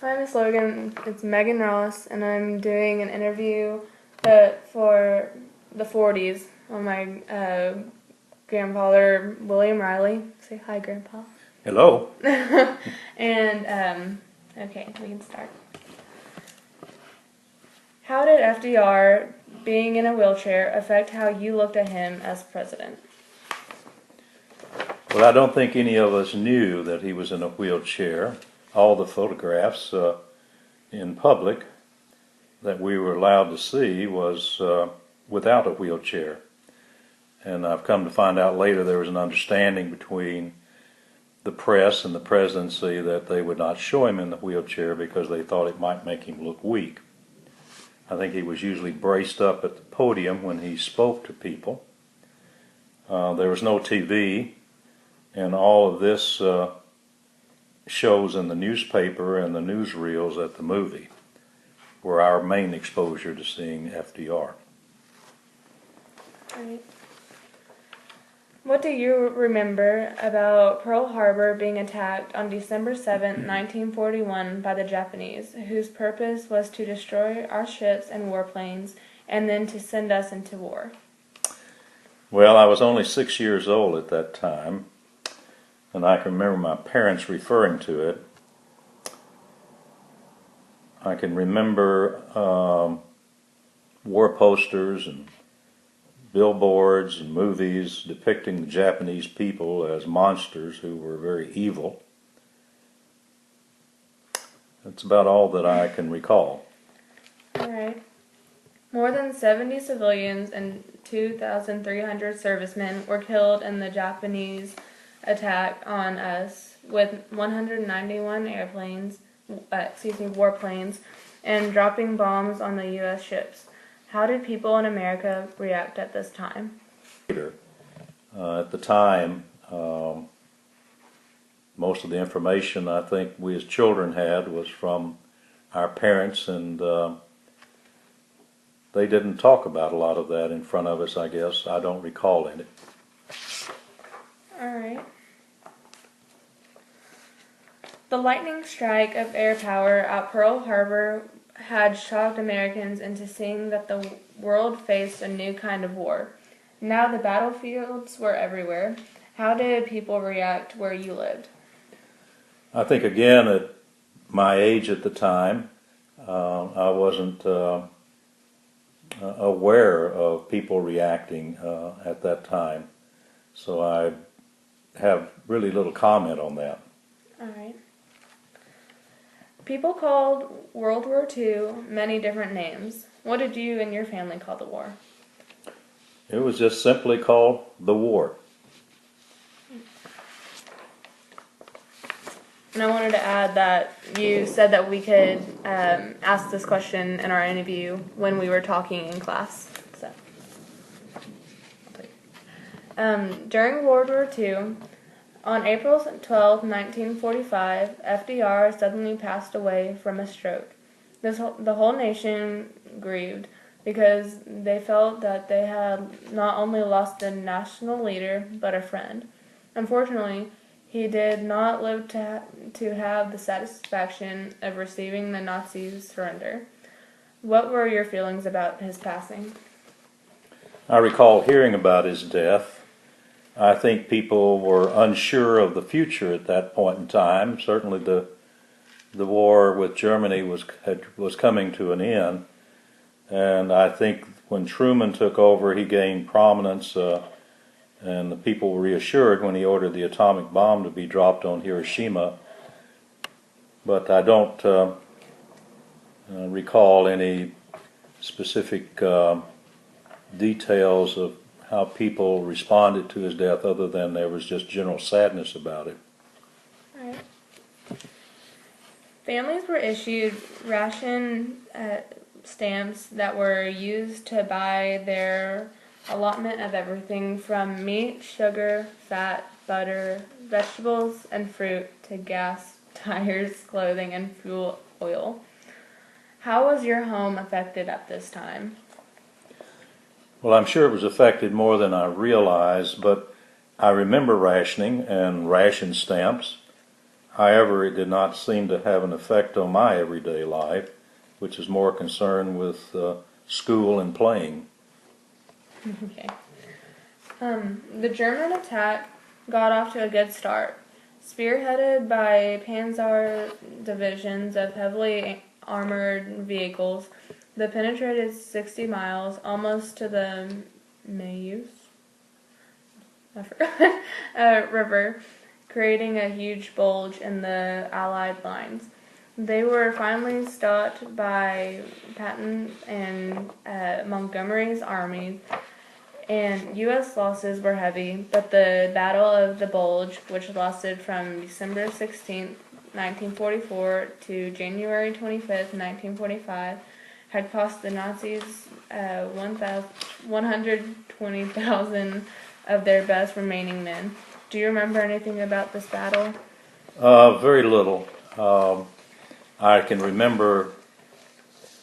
Hi, Miss Logan. It's Megan Ross, and I'm doing an interview for the 40s on my grandfather, William Riley. Say hi, Grandpa. Hello. And, okay, we can start. How did FDR being in a wheelchair affect how you looked at him as president? Well, I don't think any of us knew that he was in a wheelchair. All the photographs in public that we were allowed to see was without a wheelchair. And I've come to find out later there was an understanding between the press and the presidency that they would not show him in the wheelchair because they thought it might make him look weak. I think he was usually braced up at the podium when he spoke to people. There was no TV, and all of this shows in the newspaper and the newsreels at the movie were our main exposure to seeing FDR. Right. What do you remember about Pearl Harbor being attacked on December 7, 1941 by the Japanese, whose purpose was to destroy our ships and warplanes and then to send us into war? Well, I was only 6 years old at that time, and I can remember my parents referring to it. I can remember war posters and billboards and movies depicting the Japanese people as monsters who were very evil. That's about all that I can recall. All right. More than 70 civilians and 2,300 servicemen were killed in the Japanese attack on us, with 191 warplanes, and dropping bombs on the U.S. ships. How did people in America react at this time? At the time, most of the information I think we as children had was from our parents, and they didn't talk about a lot of that in front of us, I guess. I don't recall any. All right. The lightning strike of air power at Pearl Harbor had shocked Americans into seeing that the world faced a new kind of war. Now the battlefields were everywhere. How did people react where you lived? I think, again, at my age at the time, I wasn't aware of people reacting at that time. So I have really little comment on that. All right. People called World War II many different names. What did you and your family call the war? It was just simply called the war. And I wanted to add that you said that we could ask this question in our interview when we were talking in class. So, during World War II, on April 12, 1945, FDR suddenly passed away from a stroke. The whole nation grieved because they felt that they had not only lost a national leader, but a friend. Unfortunately, he did not live to have the satisfaction of receiving the Nazis' surrender. What were your feelings about his passing? I recall hearing about his death. I think people were unsure of the future at that point in time. Certainly the war with Germany was coming to an end. And I think when Truman took over, he gained prominence, and the people were reassured when he ordered the atomic bomb to be dropped on Hiroshima. But I don't recall any specific details of how people responded to his death, other than there was just general sadness about it. All right. Families were issued ration stamps that were used to buy their allotment of everything from meat, sugar, fat, butter, vegetables, and fruit to gas, tires, clothing, and fuel oil. How was your home affected at this time? Well, I'm sure it was affected more than I realized, but I remember rationing and ration stamps. However, it did not seem to have an effect on my everyday life, which is more concerned with school and playing. Okay. The German attack got off to a good start. Spearheaded by Panzer divisions of heavily armored vehicles, they penetrated 60 miles, almost to the Meuse river, creating a huge bulge in the Allied lines. They were finally stopped by Patton and Montgomery's armies, and U.S. losses were heavy, but the Battle of the Bulge, which lasted from December 16th, 1944 to January 25th, 1945, had cost the Nazis 120,000 of their best remaining men. Do you remember anything about this battle? Very little. I can remember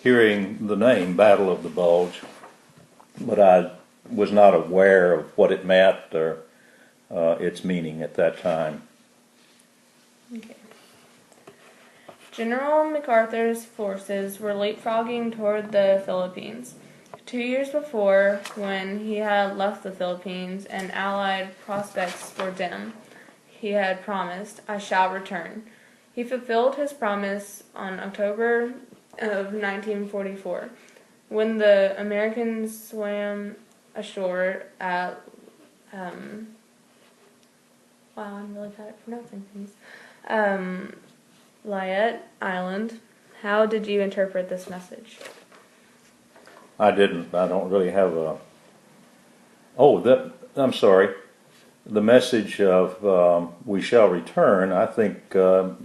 hearing the name Battle of the Bulge, but I was not aware of what it meant or its meaning at that time. Okay. General MacArthur's forces were leapfrogging toward the Philippines. 2 years before, when he had left the Philippines and Allied prospects were dim, he had promised, "I shall return." He fulfilled his promise on October of 1944, when the Americans swam ashore at wow, I'm really bad at pronouncing things. Leyte Island. How did you interpret this message? I didn't. I don't really have a. I'm sorry. The message of "we shall return," I think,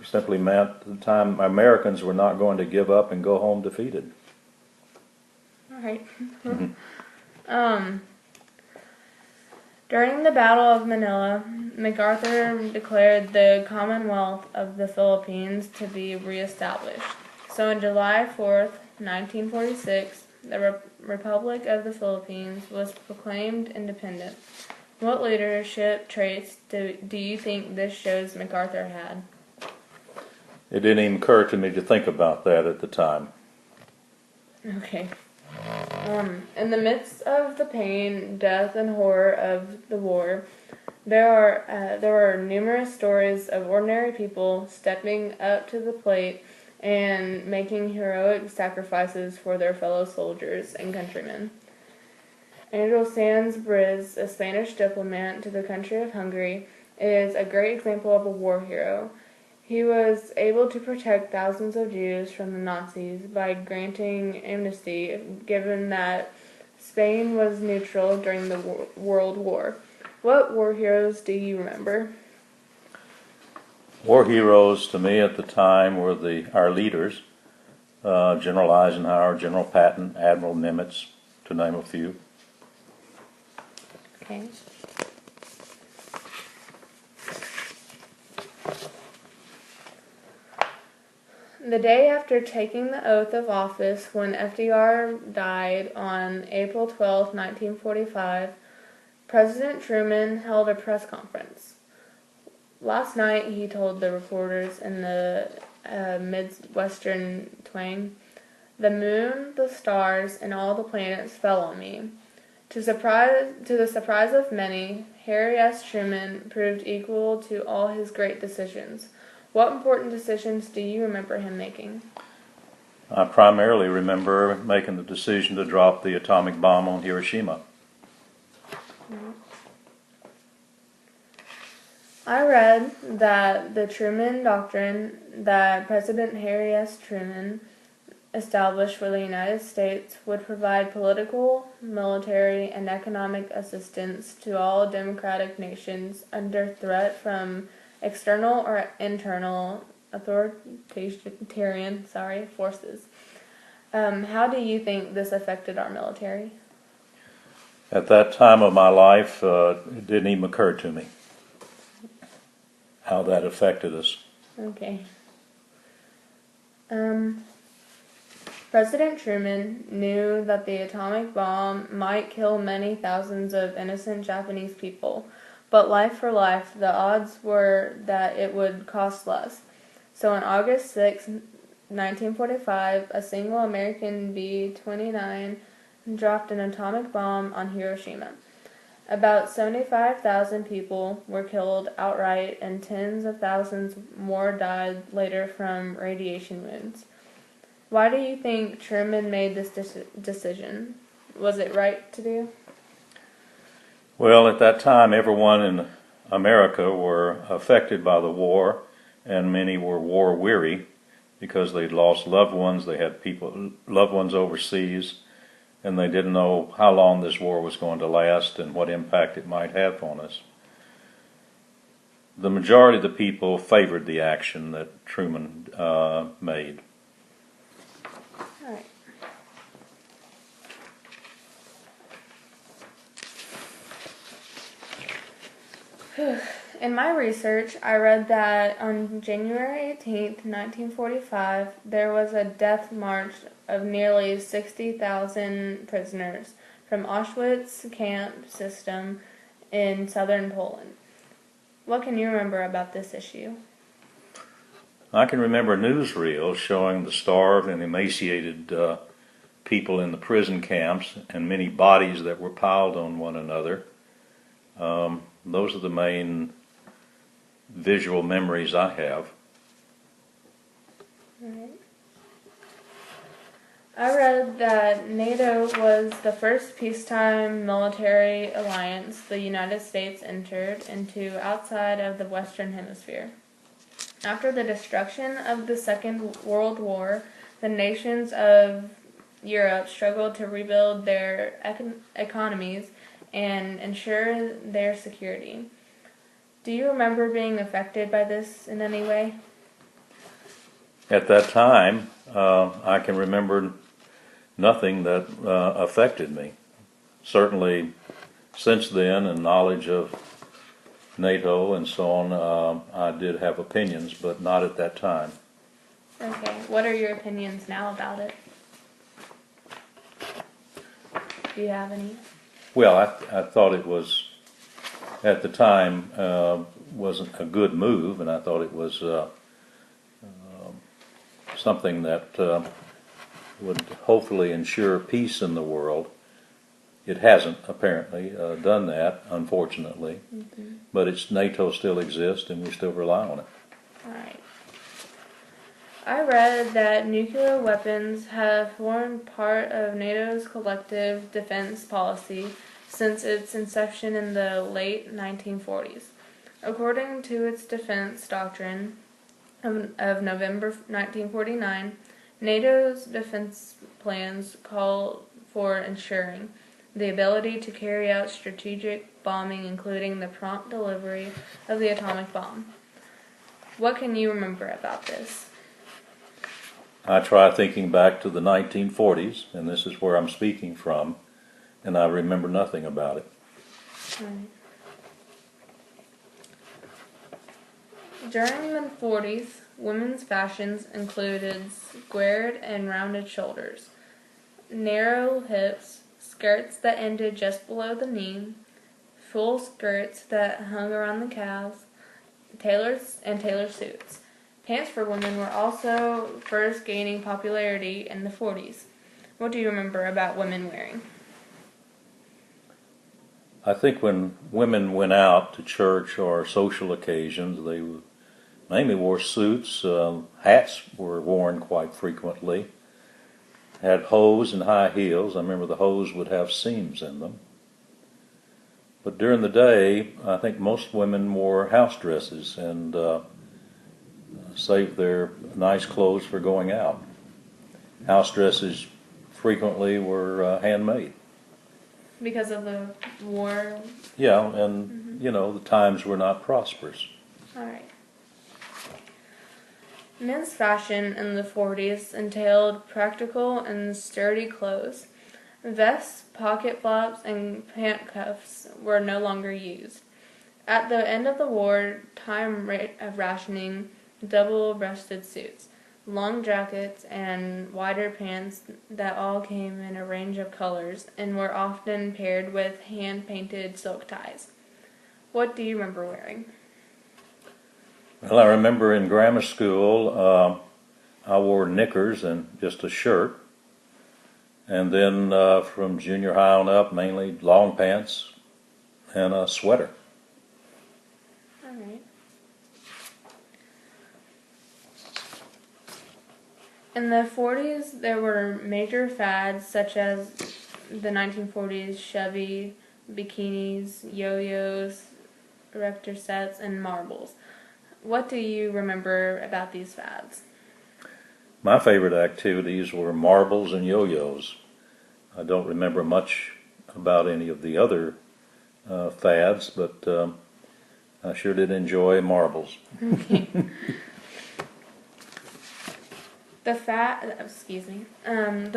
simply meant the time Americans were not going to give up and go home defeated. All right. During the Battle of Manila, MacArthur declared the Commonwealth of the Philippines to be reestablished. So on July 4th, 1946, the Republic of the Philippines was proclaimed independent. What leadership traits do you think this shows MacArthur had? It didn't even occur to me to think about that at the time. Okay. In the midst of the pain, death, and horror of the war, there are numerous stories of ordinary people stepping up to the plate and making heroic sacrifices for their fellow soldiers and countrymen. Angel Sanz Briz, a Spanish diplomat to the country of Hungary, is a great example of a war hero. He was able to protect thousands of Jews from the Nazis by granting amnesty, given that Spain was neutral during the World War. What war heroes do you remember? War heroes to me at the time were our leaders, General Eisenhower, General Patton, Admiral Nimitz, to name a few. Okay. The day after taking the oath of office, when FDR died on April 12, 1945, President Truman held a press conference. Last night, he told the reporters in the Midwestern twang, "The moon, the stars, and all the planets fell on me." To the surprise of many, Harry S. Truman proved equal to all his great decisions. What important decisions do you remember him making? I primarily remember making the decision to drop the atomic bomb on Hiroshima. I read that the Truman Doctrine that President Harry S. Truman established for the United States would provide political, military, and economic assistance to all democratic nations under threat from external or internal authoritarian forces. How do you think this affected our military? At that time of my life, it didn't even occur to me how that affected us. Okay. President Truman knew that the atomic bomb might kill many thousands of innocent Japanese people. but life for life, the odds were that it would cost less. So on August 6, 1945, a single American B-29 dropped an atomic bomb on Hiroshima. About 75,000 people were killed outright, and tens of thousands more died later from radiation wounds. Why do you think Truman made this decision? Was it right to do? Well, at that time, everyone in America were affected by the war, and many were war weary because they'd lost loved ones. They had loved ones overseas, and they didn't know how long this war was going to last and what impact it might have on us. The majority of the people favored the action that Truman made. All right. In my research, I read that on January 18th, 1945, there was a death march of nearly 60,000 prisoners from Auschwitz camp system in southern Poland. What can you remember about this issue? I can remember newsreels showing the starved and emaciated people in the prison camps and many bodies that were piled on one another. Those are the main visual memories I have. Right. I read that NATO was the first peacetime military alliance the United States entered into outside of the Western Hemisphere. After the destruction of the Second World War, the nations of Europe struggled to rebuild their economies and ensure their security. Do you remember being affected by this in any way? At that time, I can remember nothing that affected me. Certainly, since then, and knowledge of NATO and so on, I did have opinions, but not at that time. Okay. What are your opinions now about it? Do you have any? Well, I thought it was, at the time, wasn't a good move, and I thought it was something that would hopefully ensure peace in the world. It hasn't, apparently, done that, unfortunately. Mm-hmm. But NATO still exists, and we still rely on it. All right. I read that nuclear weapons have formed part of NATO's collective defense policy since its inception in the late 1940s. According to its defense doctrine of November 1949, NATO's defense plans call for ensuring the ability to carry out strategic bombing, including the prompt delivery of the atomic bomb. What can you remember about this? I try thinking back to the 1940s, and this is where I'm speaking from, and I remember nothing about it. Right. During the 40s, women's fashions included squared and rounded shoulders, narrow hips, skirts that ended just below the knee, full skirts that hung around the calves, tailored suits. Pants for women were also first gaining popularity in the 40s. What do you remember about women wearing? I think when women went out to church or social occasions, they mainly wore suits. Hats were worn quite frequently. Had hose and high heels. I remember the hose would have seams in them. But during the day, I think most women wore house dresses and saved their nice clothes for going out. House dresses frequently were handmade. Because of the war? Yeah, and the times were not prosperous. All right. Men's fashion in the 40s entailed practical and sturdy clothes. Vests, pocket flops, and pant cuffs were no longer used. At the end of the war, time of rationing double-breasted suits, long jackets, and wider pants that all came in a range of colors and were often paired with hand-painted silk ties. What do you remember wearing? Well, I remember in grammar school, I wore knickers and just a shirt. And then from junior high on up, mainly long pants and a sweater. All right. In the 40s, there were major fads such as the 1940s Chevy, bikinis, yo-yos, erector sets, and marbles. What do you remember about these fads? My favorite activities were marbles and yo-yos. I don't remember much about any of the other fads, but I sure did enjoy marbles. Okay. The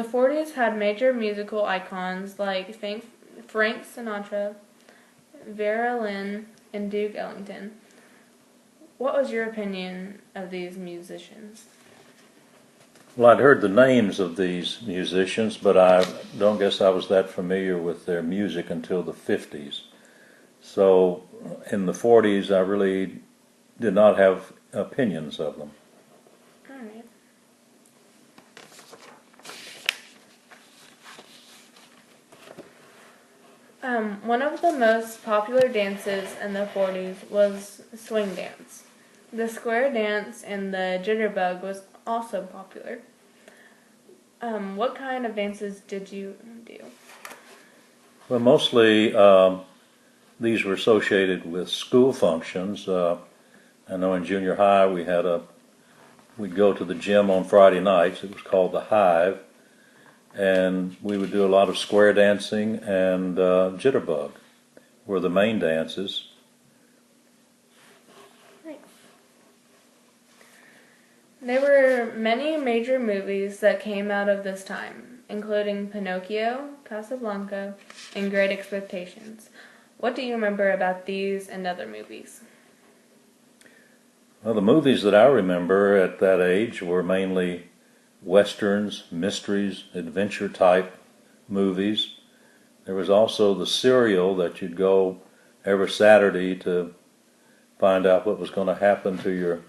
40s had major musical icons like Frank Sinatra, Vera Lynn, and Duke Ellington. What was your opinion of these musicians? Well, I'd heard the names of these musicians, but I don't guess I was that familiar with their music until the 50s. So in the 40s, I really did not have opinions of them. All right. One of the most popular dances in the 40s was swing dance. The square dance and the jitterbug was also popular. What kind of dances did you do? Well, mostly these were associated with school functions. I know in junior high we'd go to the gym on Friday nights. It was called the Hive, and we would do a lot of square dancing and jitterbug were the main dances. There were many major movies that came out of this time, including Pinocchio, Casablanca, and Great Expectations. What do you remember about these and other movies? Well, the movies that I remember at that age were mainly westerns, mysteries, adventure type movies. There was also the serial that you'd go every Saturday to find out what was going to happen to your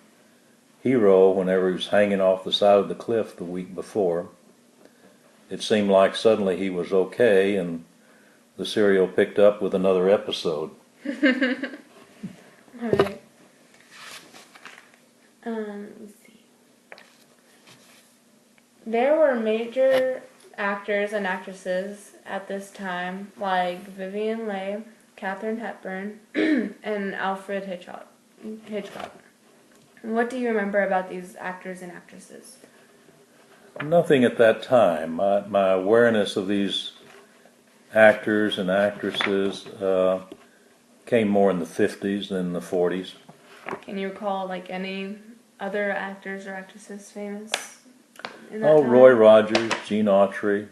hero whenever he was hanging off the side of the cliff the week before. It seemed like suddenly he was okay, and the serial picked up with another episode. All right. Let's see. There were major actors and actresses at this time, like Vivian Leigh, Katharine Hepburn, and Alfred Hitchcock. What do you remember about these actors and actresses? Nothing at that time. My awareness of these actors and actresses came more in the 50s than the 40s. Can you recall like any other actors or actresses famous in that time? Roy Rogers, Gene Autry.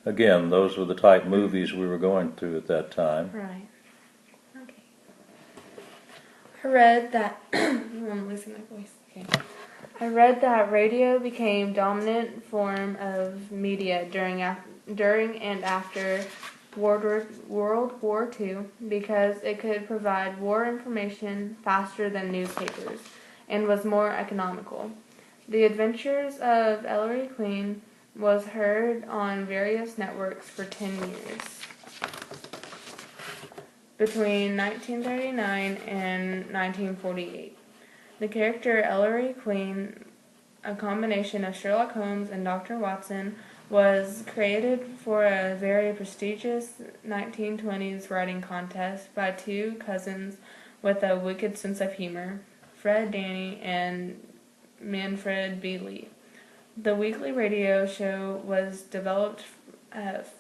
Again, those were the type movies we were going to at that time. Right. Okay. I read that I'm losing my voice. Okay. I read that radio became dominant form of media during and after World War II because it could provide war information faster than newspapers and was more economical. The Adventures of Ellery Queen was heard on various networks for 10 years. Between 1939 and 1948. The character Ellery Queen, a combination of Sherlock Holmes and Dr. Watson, was created for a very prestigious 1920s writing contest by two cousins with a wicked sense of humor, Fred Danny and Manfred B. Lee. The weekly radio show was developed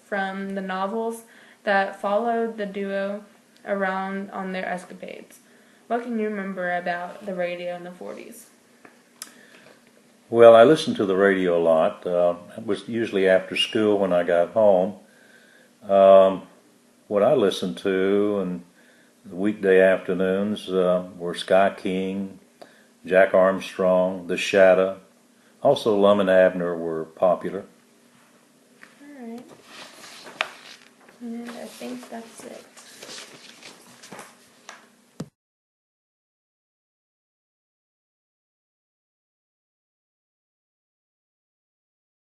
from the novels that followed the duo around on their escapades. What can you remember about the radio in the 40s? Well, I listened to the radio a lot. It was usually after school when I got home. What I listened to and the weekday afternoons were Sky King, Jack Armstrong, The Shadow. Also, Lum and Abner were popular. All right. And I think that's it.